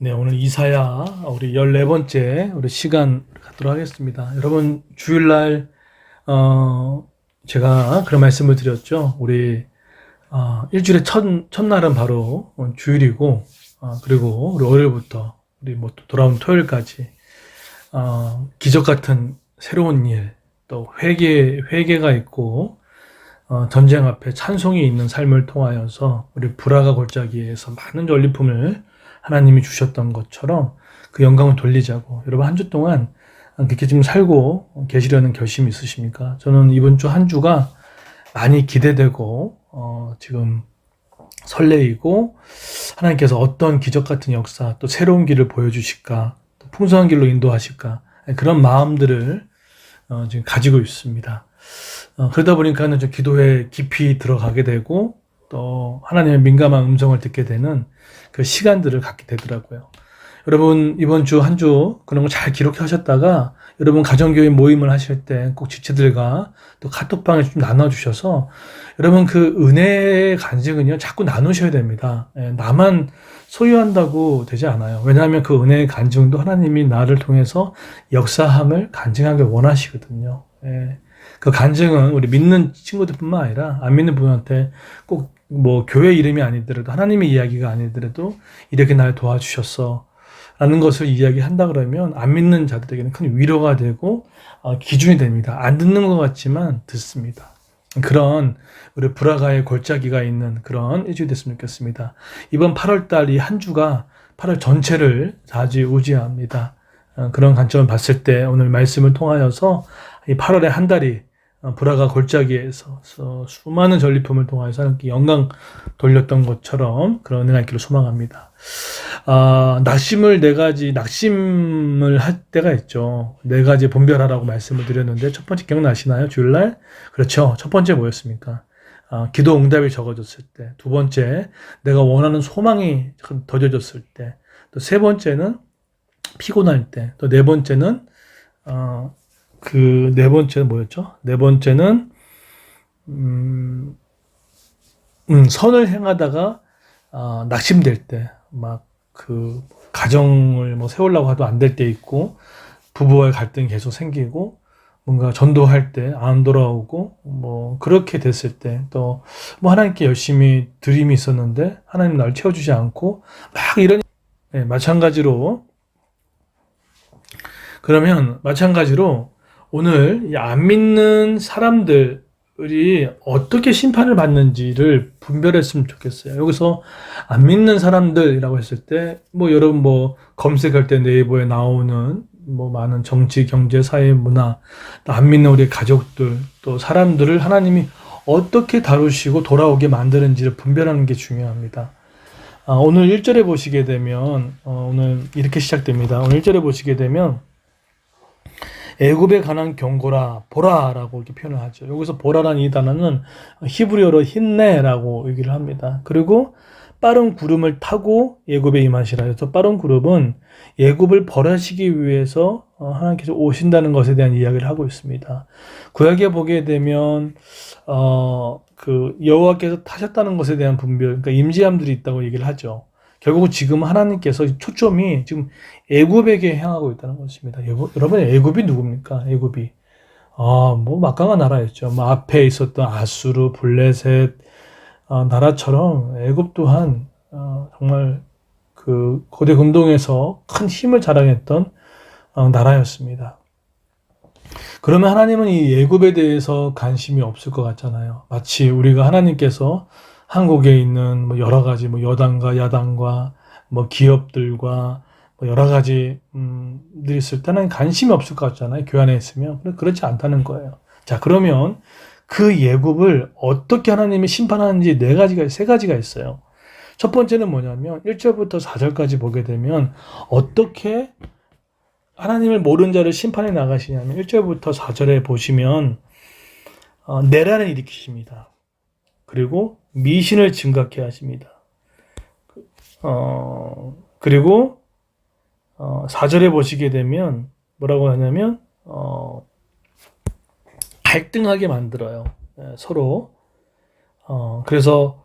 네, 오늘 이사야 우리 14번째 우리 시간 갖도록 하겠습니다. 여러분 주일날 제가 그런 말씀을 드렸죠. 우리 일주일의 첫날은 바로 주일이고 그리고 우리 월요일부터 우리 또 돌아온 토요일까지 기적 같은 새로운 일, 또 회개가 있고 전쟁 앞에 찬송이 있는 삶을 통하여서 우리 불화가 골짜기에서 많은 전리품을 하나님이 주셨던 것처럼 그 영광을 돌리자고. 여러분 한 주 동안 그렇게 지금 살고 계시려는 결심이 있으십니까? 저는 이번 주 한 주가 많이 기대되고 지금 설레이고, 하나님께서 어떤 기적 같은 역사, 또 새로운 길을 보여주실까, 또 풍성한 길로 인도하실까, 그런 마음들을 지금 가지고 있습니다. 그러다 보니까는 좀 기도에 깊이 들어가게 되고, 또 하나님의 민감한 음성을 듣게 되는 그 시간들을 갖게 되더라고요. 여러분 이번 주 한 주 그런 거 잘 기록하셨다가 여러분 가정교회 모임을 하실 때 꼭 지체들과 또 카톡방에 좀 나눠주셔서 여러분 그 은혜의 간증은요 자꾸 나누셔야 됩니다. 나만 소유한다고 되지 않아요. 왜냐하면 그 은혜의 간증도 하나님이 나를 통해서 역사함을 간증하길 원하시거든요. 그 간증은 우리 믿는 친구들뿐만 아니라 안 믿는 분한테 꼭 뭐 교회 이름이 아니더라도 하나님의 이야기가 아니더라도 이렇게 날 도와주셨어 라는 것을 이야기한다 그러면 안 믿는 자들에게는 큰 위로가 되고 기준이 됩니다. 안 듣는 것 같지만 듣습니다. 그런 우리 불화가의 골짜기가 있는 그런 일주일이 됐으면 좋겠습니다. 이번 8월달 이 한 주가 8월 전체를 좌지우지합니다. 그런 관점을 봤을 때 오늘 말씀을 통하여서 이 8월의 한 달이 불화가 골짜기에서 수많은 전리품을 통하여서 하나님께 영광 돌렸던 것처럼 그런 은혜가 있기를 소망합니다. 낙심을 할 때가 있죠. 4가지 분별하라고 말씀을 드렸는데 첫 번째 기억나시나요? 주일날? 그렇죠. 첫 번째 뭐였습니까? 기도 응답이 적어졌을 때. 두 번째, 내가 원하는 소망이 더뎌졌을 때. 또 세 번째는 피곤할 때. 또 네 번째는 그 네 번째는 뭐였죠? 네 번째는 선을 행하다가 낙심될 때, 막 그 가정을 뭐 세우려고 해도 안 될 때 있고, 부부와의 갈등이 계속 생기고, 뭔가 전도할 때 안 돌아오고, 뭐 그렇게 됐을 때, 또 뭐 하나님께 열심히 드림이 있었는데 하나님 날 채워주지 않고 막 이런. 마찬가지로 오늘 안 믿는 사람들이 어떻게 심판을 받는지를 분별했으면 좋겠어요. 여기서 안 믿는 사람들이라고 했을 때, 뭐 여러분 뭐 검색할 때 네이버에 나오는 뭐 많은 정치, 경제, 사회, 문화, 또 안 믿는 우리 가족들, 또 사람들을 하나님이 어떻게 다루시고 돌아오게 만드는지를 분별하는 게 중요합니다. 오늘 1절에 보시게 되면 오늘 이렇게 시작됩니다. 오늘 1절에 보시게 되면 애굽에 관한 경고라 보라라고 이렇게 표현을 하죠. 여기서 보라라는 이 단어는 히브리어로 힌네라고 얘기를 합니다. 그리고 빠른 구름을 타고 애굽에 임하시라 해서 빠른 구름은 애굽을 벌하시기 위해서 하나님께서 오신다는 것에 대한 이야기를 하고 있습니다. 구약에 보게 되면 그 여호와께서 타셨다는 것에 대한 분별, 그러니까 임재함들이 있다고 얘기를 하죠. 결국 지금 하나님께서 초점이 지금 애굽에게 향하고 있다는 것입니다. 여러분 애굽이 누굽니까? 애굽이 뭐 막강한 나라였죠. 뭐 앞에 있었던 아수르, 블레셋 나라처럼 애굽 또한 정말 그 고대 근동에서 큰 힘을 자랑했던 나라였습니다. 그러면 하나님은 이 애굽에 대해서 관심이 없을 것 같잖아요. 마치 우리가 하나님께서 한국에 있는 뭐 여러 가지 뭐 여당과 야당과 뭐 기업들과 뭐 여러 가지 들 있을 때는 관심이 없을 것 같잖아요. 교회 안에 있으면. 그렇지 않다는 거예요. 자, 그러면 그 애굽을 어떻게 하나님이 심판하는지 세 가지가 있어요. 첫 번째는 뭐냐면 1절부터 4절까지 보게 되면 어떻게 하나님을 모르는 자를 심판해 나가시냐면 1절부터 4절에 보시면 내란을 일으키십니다. 그리고 미신을 증각해 하십니다. 그리고 4절에 보시게 되면 뭐라고 하냐면 갈등하게 만들어요. 서로. 그래서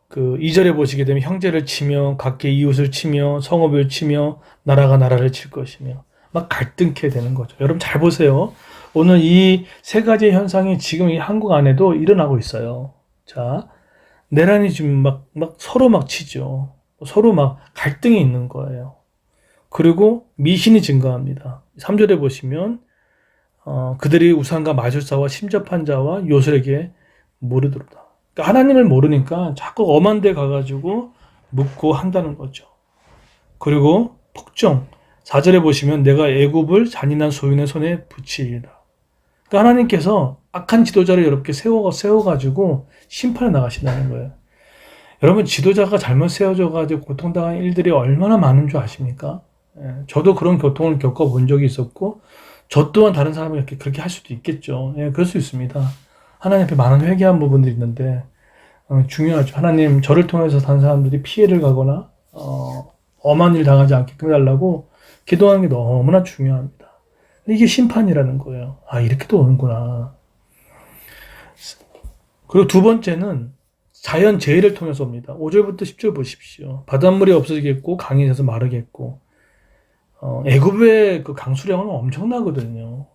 그 2절에 보시게 되면 형제를 치며 각기 이웃을 치며 성읍을 치며 나라가 나라를 칠 것이며 막 갈등케 되는 거죠. 여러분 잘 보세요. 오늘 이 세 가지 현상이 지금 이 한국 안에도 일어나고 있어요. 자, 내란이 지금 막 서로 막 치죠. 서로 막 갈등이 있는 거예요. 그리고 미신이 증가합니다. 3절에 보시면 그들이 우상과 마술사와 심접한 자와 요술에게 모르도다. 그러니까 하나님을 모르니까 자꾸 엄한 데 가가지고 묻고 한다는 거죠. 그리고 폭정. 4절에 보시면 내가 애굽을 잔인한 소인의 손에 붙이리라. 그러니까 하나님께서 악한 지도자를 여러분께 세워가지고 심판에 나가신다는 거예요. 여러분 지도자가 잘못 세워져가지고 고통당한 일들이 얼마나 많은 줄 아십니까? 저도 그런 고통을 겪어본 적이 있었고 저 또한 다른 사람에게 그렇게 할 수도 있겠죠. 그럴 수 있습니다. 하나님 앞에 많은 회개한 부분들이 있는데 중요하죠. 하나님 저를 통해서 다른 사람들이 피해를 가거나 엄한 일 당하지 않게끔 해달라고 기도하는 게 너무나 중요합니다. 근데 이게 심판이라는 거예요. 아 이렇게 또 오는구나. 그리고 두 번째는 자연 재해를 통해서 옵니다. 5절부터 10절 보십시오. 바닷물이 없어지겠고 강이 져서 마르겠고 애굽의 그 강수량은 엄청나거든요.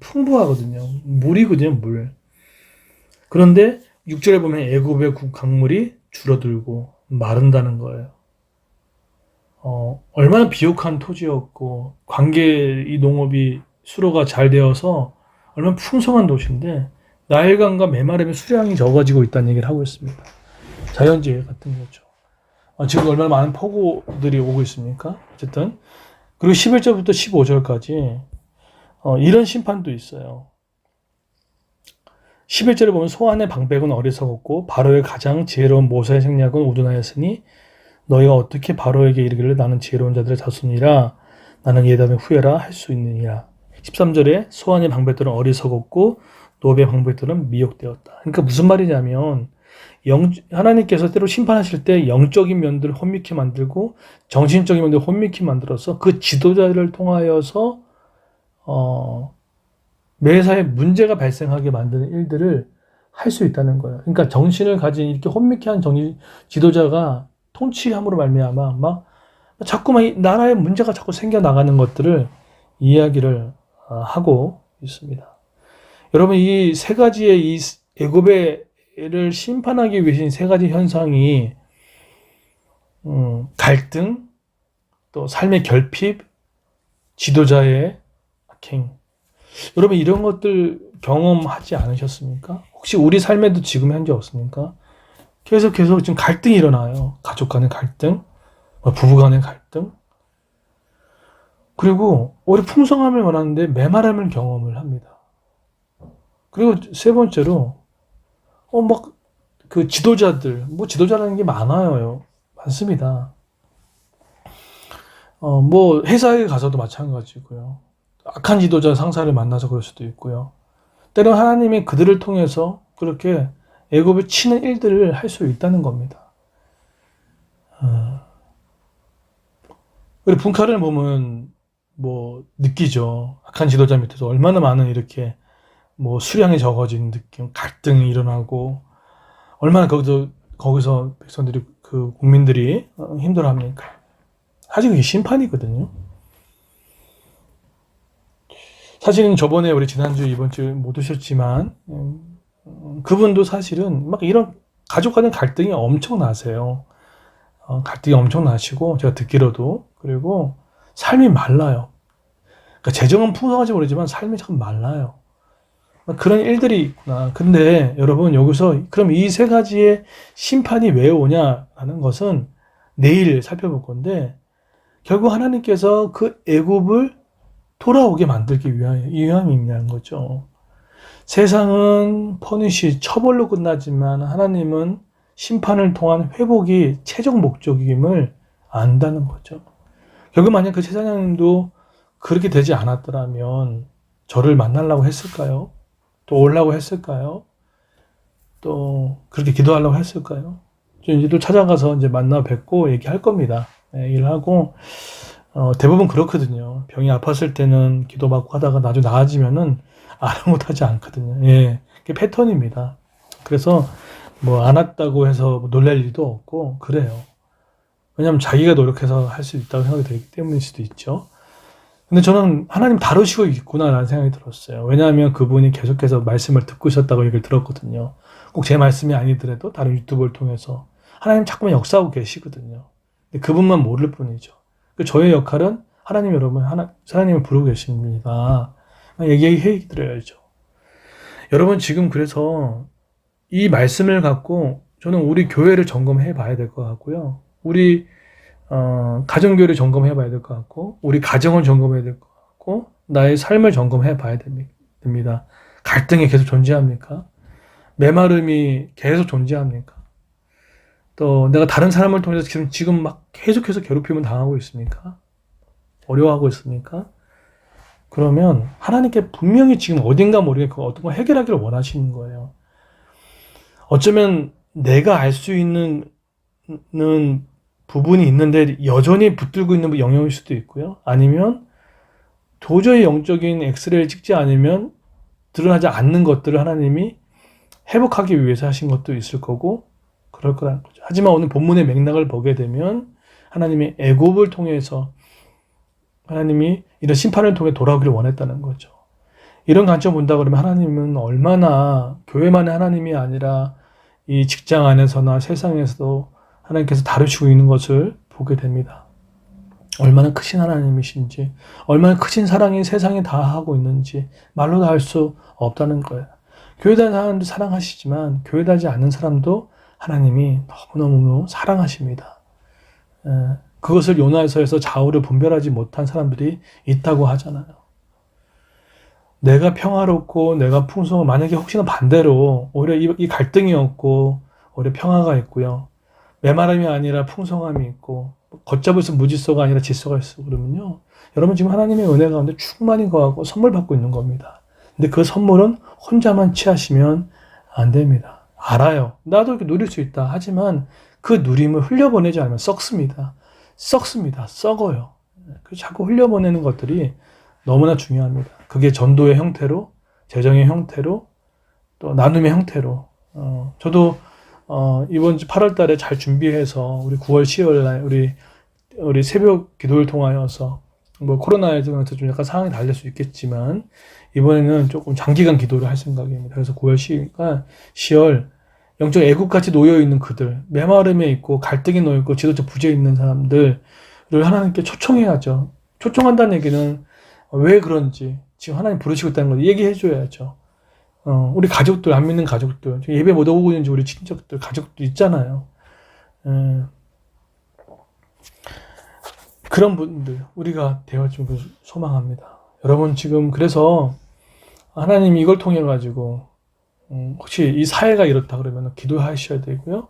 풍부하거든요. 물이거든요, 물. 그런데 6절에 보면 애굽의 강물이 줄어들고 마른다는 거예요. 얼마나 비옥한 토지였고 관계 이 농업이 수로가 잘 되어서 얼마나 풍성한 도시인데 나일강과 메마름의 수량이 적어지고 있다는 얘기를 하고 있습니다. 자연재해 같은 거죠. 지금 얼마나 많은 폭우들이 오고 있습니까? 어쨌든 그리고 11절부터 15절까지 이런 심판도 있어요. 11절에 보면 소안의 방백은 어리석었고 바로의 가장 지혜로운 모세의 생략은 우둔하였으니 너희가 어떻게 바로에게 이르기를 나는 지혜로운 자들의 자손이라 나는 예담의 후예라 할 수 있느니라. 13절에 소안의 방백들은 어리석었고 노베의 방백들은 미혹되었다. 그러니까 무슨 말이냐면 하나님께서 때로 심판하실 때 영적인 면들을 혼미케 만들고 정신적인 면들을 혼미케 만들어서 그 지도자를 통하여서 매사에 문제가 발생하게 만드는 일들을 할 수 있다는 거예요. 그러니까 정신을 가진 이렇게 혼미케 한 지도자가 통치함으로 말미암아 막 자꾸만 나라에 문제가 자꾸 생겨나가는 것들을 이야기를 하고 있습니다. 여러분 이 세 가지의 이 애굽을 심판하기 위해서 세 가지 현상이 갈등, 또 삶의 결핍, 지도자의 악행. 여러분 이런 것들 경험하지 않으셨습니까? 혹시 우리 삶에도 지금 현재 없습니까? 계속 지금 갈등이 일어나요. 가족 간의 갈등, 부부 간의 갈등. 그리고 우리 풍성함을 원하는데 메마름을 경험을 합니다. 그리고 세 번째로 그 지도자들, 지도자라는 게 많아요. 많습니다. 회사에 가서도 마찬가지고요. 악한 지도자 상사를 만나서 그럴 수도 있고요. 때로는 하나님이 그들을 통해서 그렇게 애굽을 치는 일들을 할 수 있다는 겁니다. 우리 분카를 보면 느끼죠. 악한 지도자 밑에서 얼마나 많은 이렇게 수량이 적어진 느낌, 갈등이 일어나고 얼마나 거기서 백성들이 국민들이 힘들어합니까? 사실 그게 심판이거든요. 사실은 저번에 우리 지난주 이번 주 못 오셨지만 그분도 사실은 이런 가족 간의 갈등이 엄청 나세요. 갈등이 엄청 나시고 제가 듣기로도 그리고 삶이 말라요. 그러니까 재정은 풍성하지 모르지만 삶이 참 말라요. 그런 일들이 있구나. 근데 여러분 여기서 그럼 이 세 가지의 심판이 왜 오냐라는 것은 내일 살펴볼 건데 결국 하나님께서 그 애굽을 돌아오게 만들기 위함이냐는 거죠. 세상은 퍼니시 처벌로 끝나지만 하나님은 심판을 통한 회복이 최종 목적임을 안다는 거죠. 결국 만약 그 제사장님도 그렇게 되지 않았더라면 저를 만나려고 했을까요? 또 오려고 했을까요? 또 그렇게 기도하려고 했을까요? 이제 또 찾아가서 이제 만나 뵙고 얘기할 겁니다. 얘기를 하고 대부분 그렇거든요. 병이 아팠을 때는 기도받고 하다가 나중에 나아지면은 아무것도 하지 않거든요. 그게 패턴입니다. 그래서 뭐 안 왔다고 해서 뭐 놀랄 일도 없고 그래요. 왜냐하면 자기가 노력해서 할 수 있다고 생각이 되기 때문일 수도 있죠. 근데 저는 하나님 다루시고 있구나라는 생각이 들었어요. 왜냐하면 그분이 계속해서 말씀을 듣고 있었다고 얘기를 들었거든요. 꼭 제 말씀이 아니더라도 다른 유튜브를 통해서 하나님 자꾸만 역사하고 계시거든요. 근데 그분만 모를 뿐이죠. 저의 역할은 하나님 여러분, 하나님을 부르고 계십니다. 얘기해 드려야죠. 여러분 지금 그래서 이 말씀을 갖고 저는 우리 교회를 점검해 봐야 될 것 같고요. 우리 가정교회를 점검해 봐야 될 것 같고 우리 가정을 점검해야 될 것 같고 나의 삶을 점검해 봐야 됩니다. 갈등이 계속 존재합니까? 메마름이 계속 존재합니까? 또 내가 다른 사람을 통해서 지금 막 계속해서 괴롭힘을 당하고 있습니까? 어려워하고 있습니까? 그러면 하나님께 분명히 지금 어딘가 모르게 어떤 걸 해결하기를 원하시는 거예요. 어쩌면 내가 알 수 있는 부분이 있는데 여전히 붙들고 있는 영역일 수도 있고요. 아니면 도저히 영적인 엑스레이를 찍지 않으면 드러나지 않는 것들을 하나님이 회복하기 위해서 하신 것도 있을 거고 그럴 거라는 거죠. 하지만 오늘 본문의 맥락을 보게 되면 하나님이 애굽을 통해서 하나님이 이런 심판을 통해 돌아오기를 원했다는 거죠. 이런 관점 본다 그러면 하나님은 얼마나 교회만의 하나님이 아니라 이 직장 안에서나 세상에서도 하나님께서 다루시고 있는 것을 보게 됩니다. 얼마나 크신 하나님이신지, 얼마나 크신 사랑이 세상에 다 하고 있는지 말로 다 할 수 없다는 거예요. 교회 다니는 사람도 사랑하시지만 교회 다니지 않는 사람도 하나님이 너무너무 사랑하십니다. 그것을 요나서에서 좌우를 분별하지 못한 사람들이 있다고 하잖아요. 내가 평화롭고 내가 풍성하고 만약에 혹시나 반대로 오히려 이 갈등이 없고 오히려 평화가 있고요. 메마름이 아니라 풍성함이 있고 걷잡을 수 무질서가 아니라 질서가 있어 그러면요. 여러분 지금 하나님의 은혜 가운데 충만히 거하고 선물 받고 있는 겁니다. 근데 그 선물은 혼자만 취하시면 안 됩니다. 알아요. 나도 이렇게 누릴 수 있다. 하지만 그 누림을 흘려보내지 않으면 썩습니다. 썩어요. 자꾸 흘려보내는 것들이 너무나 중요합니다. 그게 전도의 형태로, 재정의 형태로, 또 나눔의 형태로. 저도 이번 주 8월 달에 잘 준비해서 우리 9월, 10월 날 우리 새벽 기도를 통하여서 뭐 코로나에서 좀 약간 상황이 달릴 수 있겠지만 이번에는 조금 장기간 기도를 할 생각입니다. 그래서 9월, 10월 영적 애국같이 놓여있는 그들, 메마름에 있고 갈등에 놓여있고 지도적 부재에 있는 사람들을 하나님께 초청해야죠. 초청한다는 얘기는 왜 그런지 지금 하나님 부르시고 있다는 걸 얘기해줘야죠. 우리 가족들, 안 믿는 가족들, 예배 못 오고 있는지 우리 친척들, 가족들 있잖아요. 그런 분들 우리가 되어주길 소망합니다. 여러분 지금 그래서 하나님이 이걸 통해 가지고 혹시 이 사회가 이렇다 그러면 기도하셔야 되고요.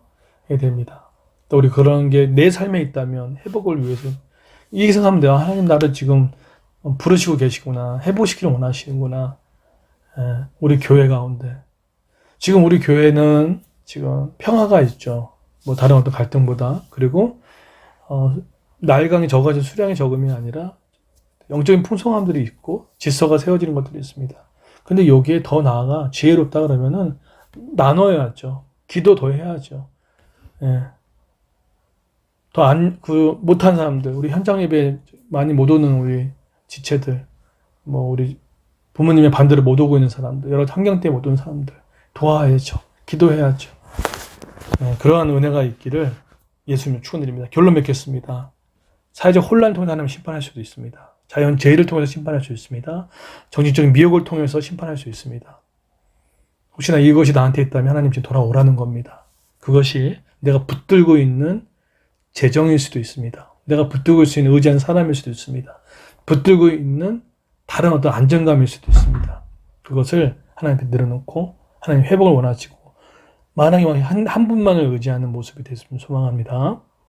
해야 됩니다. 또 우리 그런 게 내 삶에 있다면 회복을 위해서 이렇게 생각하면 돼요. 하나님 나를 지금 부르시고 계시구나. 해보시기를 원하시는구나. 우리 교회 가운데. 지금 우리 교회는 지금 평화가 있죠. 뭐 다른 어떤 갈등보다. 그리고 날강이 적어진 수량이 적음이 아니라 영적인 풍성함들이 있고 질서가 세워지는 것들이 있습니다. 근데 여기에 더 나아가 지혜롭다 그러면은 나눠야죠. 기도 더 해야죠. 못한 사람들, 우리 현장 예배 많이 못 오는 우리 지체들, 뭐 우리 부모님의 반대로 못 오고 있는 사람들, 여러 환경 때문에 못 오는 사람들 도와야죠. 기도해야죠. 그러한 은혜가 있기를 예수님 축원드립니다. 결론 맺겠습니다. 사회적 혼란을 통해서 하나님 심판할 수도 있습니다. 자연 재해를 통해서 심판할 수 있습니다. 정신적인 미혹을 통해서 심판할 수 있습니다. 혹시나 이것이 나한테 있다면 하나님 지금 돌아오라는 겁니다. 그것이 내가 붙들고 있는 재정일 수도 있습니다. 내가 붙들고 있을 수 있는 의지하는 사람일 수도 있습니다. 붙들고 있는 다른 어떤 안정감일 수도 있습니다. 그것을 하나님께 내려놓고 하나님 회복을 원하시고 만왕의 왕 한 분만을 의지하는 모습이 됐으면 소망합니다.